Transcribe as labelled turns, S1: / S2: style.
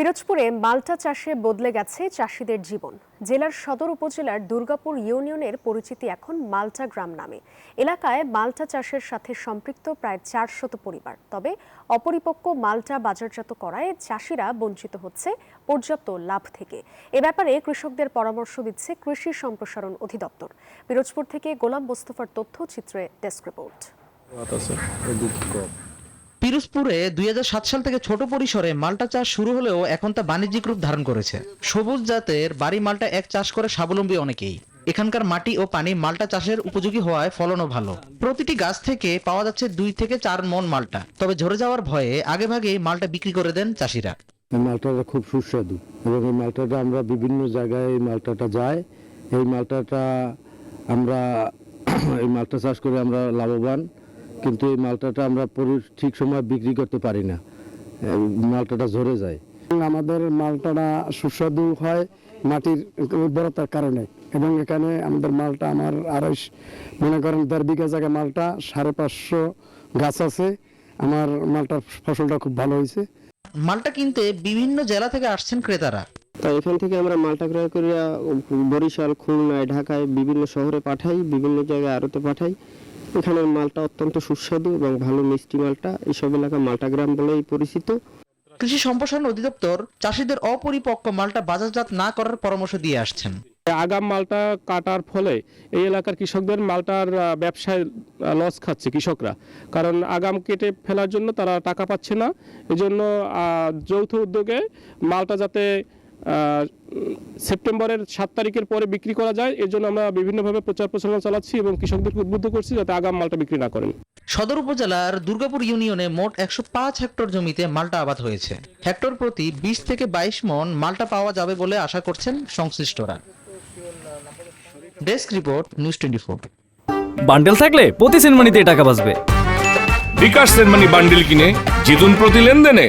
S1: পিরোজপুরে মাল্টা চাষে বদলে গেছে চাষিদের জীবন। জেলার সদর উপজেলার দুর্গাপুর ইউনিয়নের পরিচিতি এখন মাল্টা গ্রাম নামে। এলাকায় মাল্টা চাষের সাথে সম্পৃক্ত প্রায় 400 পরিবার। তবে অপরিপক্ক মাল্টা বাজারজাত করায় চাষিরা বঞ্চিত হচ্ছে পর্যাপ্ত লাভ থেকে। এ ব্যাপারে কৃষকদের পরামর্শ দিচ্ছে কৃষি সম্প্রসারণ অধিদপ্তর। পিরোজপুর থেকে গোলাম মোস্তফার তথ্যচিত্রে ডেস্ক রিপোর্ট।
S2: পিরোজপুরে 2007 সাল থেকে ছোট পরিসরে মাল্টা চাষ শুরু হলেও এখন তা বাণিজ্যিক রূপ ধারণ করেছে। সবুজ জাতের বাড়ি মাল্টা এক চাষ করে স্বাবলম্বী অনেকেই। এখানকার মাটি ও পানি মাল্টা চাষের উপযোগী হওয়ায় ফলনও ভালো। প্রতিটি গাছ থেকে পাওয়া যাচ্ছে 2 থেকে 4 মণ মাল্টা। তবে ঝরে যাওয়ার ভয়ে আগেভাগেই মাল্টা বিক্রি করে দেন চাষিরা।
S3: এই মালটাটা খুব সুস্বাদু এবং এই মালটাটা আমরা বিভিন্ন জায়গায় এই মালটাটা যায়। এই মালটাটা আমরা এই মালটা চাষ করে আমরা লাভবান, কিন্তু এই মালটাটা আমরা ঠিক সময় বিক্রি করতে পারি না, মালটাটা ঝরে যায়।
S4: আমাদের মালটাটা সুস্বাদু হয় মাটির উর্বরতার কারণে, এবং এখানে আমাদের মালটা আমার মনে করেন 1.5 বিঘা জায়গায় মালটা 550 গাছ আছে। আমার মালটার ফসলটা খুব ভালো হয়েছে।
S2: মাল্টা কিনতে বিভিন্ন জেলা থেকে আসছেন ক্রেতারা।
S5: তাই এখান থেকে আমরা মালটা ক্রয় করে বরিশাল, খুলনায়, ঢাকায় বিভিন্ন শহরে পাঠাই, বিভিন্ন জায়গায় আড়তে পাঠাই। এখানের মালটা অত্যন্ত সুস্বাদু এবং ভালো মিষ্টি মালটা। এইসব এলাকা মাল্টা গ্রাম বলেই পরিচিত।
S2: কৃষি সম্প্রসারণ অধিদপ্তর চাষিদের অপরিপক্ক মাল্টা বাজারজাত না করার পরামর্শ দিয়ে আসছেন।
S6: আগাম মালটা কাটার ফলে এই এলাকার কৃষকদের মালটার ব্যবসায় লস খাচ্ছে কৃষকরা, কারণ আগাম কেটে ফেলার জন্য তারা টাকা পাচ্ছে না। এজন্য যৌথ উদ্যোগে মালটা যাতে সেপ্টেম্বরের 7 তারিখের পরে বিক্রি করা যায়, এর জন্য আমরা বিভিন্নভাবে প্রচার প্রচারণা চালাচ্ছি এবং কৃষকদেরকে উদ্বুদ্ধ করছি যাতে আগাম মালটা বিক্রি না করেন।
S2: সদর উপজেলার দুর্গাপুর ইউনিয়নে মোট 105 হেক্টর জমিতে মাল্টা আবাদ হয়েছে। হেক্টর প্রতি 20 থেকে 22 মণ মাল্টা পাওয়া যাবে বলে আশা করছেন সংশ্লিষ্টরা। Desk report, news 24।
S7: বান্ডেল থাকলে প্রতি সেনমানিতে টাকা বাঁচবে।
S8: বিকাশ সেনমানি বান্ডেল কিনে জিতুন প্রতি লেনদেনে।